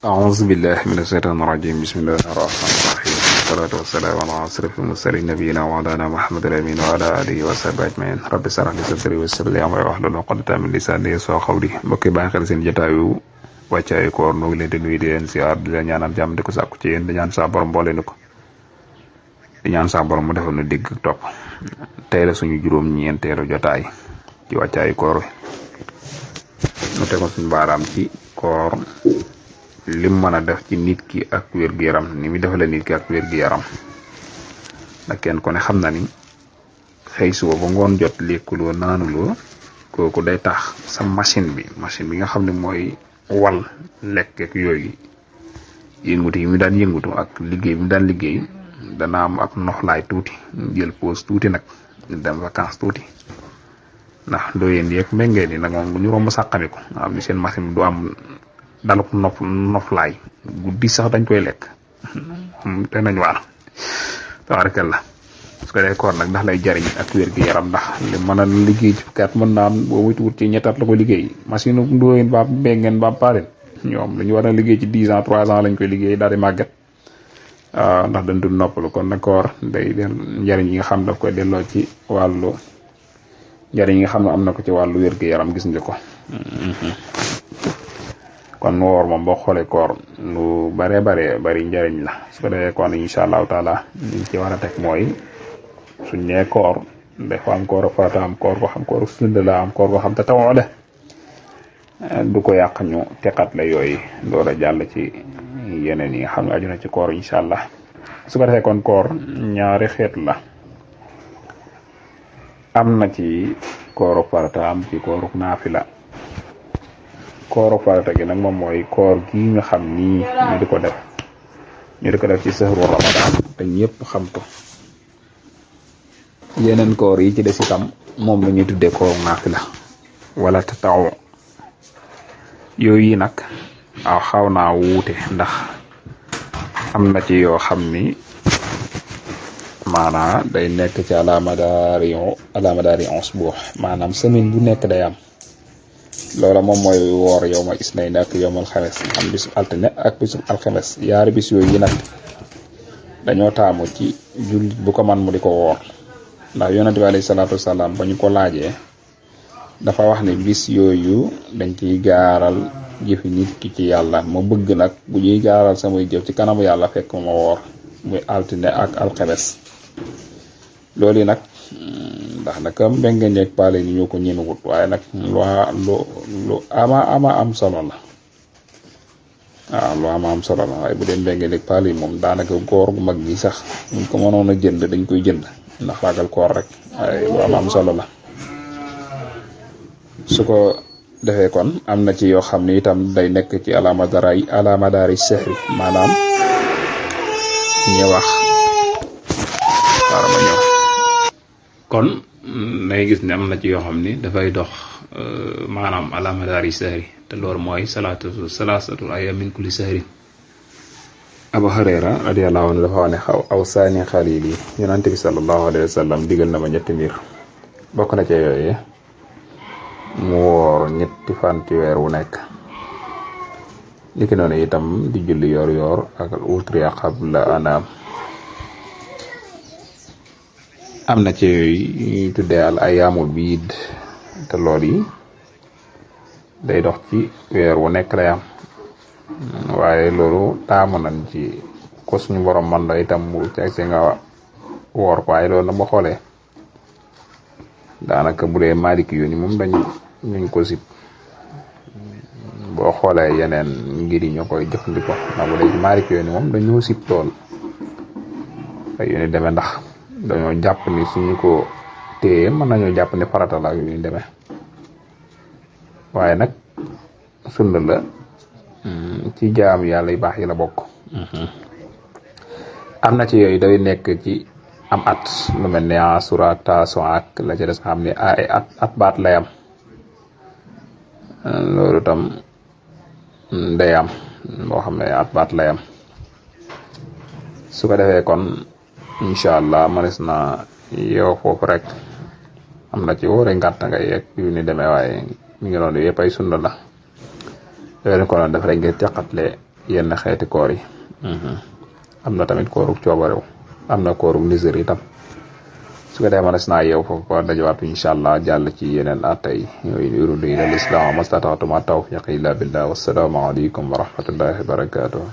أعوذ بالله من الشيطان الرجيم بسم الله الرحمن الرحيم والصلاة والسلام على أشرف المرسلين نبينا ومولانا محمد الأمين وعلى آله وصحبه أجمعين رب اشرح لي صدري ويسر لي أمري واحلل عقدة من لساني yafqahu qawli mbokk yi bàyyi xel seen jotaayu wàccaayu koor nu ngi leen di nuyu di leen siyaar di leen ñaanal jàmm di ko sàkku ci yéen di ñaan saa borom boole ni ko di ñaan saa borom mu defal nu dégg topp tey la suñu juróom-ñeenteelu jotaay ci wàccaayu koor wi nu tegoon suñu baaraam ci koor lim mën a def ci nit ki ak wér-gu-yaram ni muy defale nit ki ak wér-gu-yaram ndax kenn ko ne xam na ni xëy suba ba ngoon jot lekkuloo naanuloo kooku day tax sa machine bi nga xam ne mooy wal lekk ak yooyu yëngutu yi mu daan yëngutu ak liggéey bi mu daan liggéey dana am ak noflaay tuuti jël pause tuuti nag dem vacances tuuti ndax doo yéen yeeg méngee ni nag moom bu ñu romb sàqamiku nga xam ni seen machine bi du am daluk noflaay guddi sax dañ koy lekk te nañ waar tabarakalla su ko dee koor nag ndax lay jariñ ak wér-gu-yaram ndax li mën a liggéey ci kat mën naa am boo muy tuut ci ñettaat la ko liggéey machine ndóoyeen ba mbéngeen ba paren ñoom dañu war a liggéey ci 10 ans 3 ans lañ koy liggéey daal di màgget waaw ndax dañ dul noppalu kon nag koor day njariñ yi nga xam daf koy delloo ci wàllu njariñ yi nga xam ne am na ko ci wàllu wér-gu-yaram gis nga ko kon woor moom boo xoolee koor lu bari njariñ la su ko defee kon incha allahu taala liñ ci war a teg mooy suñ nee koor dafa am koor farata am koor ko xam koor sunna la am koor ko xam te tawoo de du ko yàq ñu teqat la yooyu door a jàll ci yeneen yi nga xam ne aju na ci koor incha allah su ko defee kon koor ñaari xeet la am na ci kooru farata am ci kooru naafila kooru farata gi nag moom mooy koor gi nga xam nii ñu di ko def ci sahru ramadan te ñëpp xam ko yeneen koor yi ci des itam moom la ñuy tuddee kooru naafila wala tatawu yooyu nag xaw naa wuute ndax am na ci yoo xam ni maanaa day nekk ci alamadari usbu maanaam semaine bu nekk day am loola moom mooy woor yow ma isnayn ak yow mal xames am bisu altine ak bisu alxames yaari bis yooyu yi nag dañoo taamu ci jullit bu ko man mu di ko woor ndax yonent bi alayhi salaatu wasalaam ba ñu ko laajee dafa wax ne bis yooyu dañ ciy gaaral jëfi nit ki ci yàlla ma bëgg nag bu ñuy gaaral samay jëf ci kanamu yàlla fekk ma woor muy altine ak alxames loolu yi nag ndax nag mbéngeen yeeg paale yi ñoo ko ñemewut waaye nag lu ama am solo la waaw lu am solo la waaye bu dee mbéngeen yeeg paale yi moom daanaka koor gu mag gi sax buñ ko mënoon a jënd dañ koy jënd ndax ragal koor rek waaye lu am solo la su ko defee kon am na ci yoo xam ne itam day nekk ci alamadari sehri maanaam ñi wax ma ñëw kon day gis ne am na ci yoo xam ni dafay dox maanaam alamadari sahri te loolu mooy salaasatu ayyaam min kulli sahrin Abu Hurayra radiyallahu anhu dafa wax ne aw saani xalil yi yonante bi sallallahu alayhi wa sallam digal na ma ñetti mbir bokk na ca yooyu mu woor ñetti fan ci weer wu nekk niki noonu itam di julli yor ak ultriya qabla anaam am na ci yooyu ñuy tuddee al ayaamul biid te lool yi day dox ci weer wu nekk lay am waaye loolu taamu nañ ci ko suñu borom man la itam mu ci nga woor ko waaye loolu na ba xoolee daanaka bu dee Maliki yu ni moom ñu ko sib boo xoolee yeneen ngir yi ñoo koy jëfandikoo ndax bu dee Maliki yu ni moom dañoo sib lool ay yu ni demee ndax dañoo jàpp ni suñu ko téye mën nañoo jàpp ni farata la yu ñu demee waaye nag sunna la ci jaam yàlla yu baax yi la bokk am na ci yooyu day nekk ci am at lu mel ne Asura Taasu'a ak la ca des nga xam ne ay at baat lay am loolu tam day am boo xam ne at baat lay am su ko defee kon incha allah manes na yow foofu rek am na ci woore ngàtt nga yeeg yu ni demee waaye mi ngi noonu yëpp ay sunna la yooyu ko noonu def rek ngir teqatle yenn xeeti koor yi. am na tamit koorug coobarew am na koorug nisër itam su ko defee mënees naa yeew foofu ko dajawaat incha allah jàll ci yeneen attay yooyu uriidu illa al-islaaha mastata'tu ma tawfiiqi illa billah wassalaamu aleykum wa rahmatullahi wa barakatuh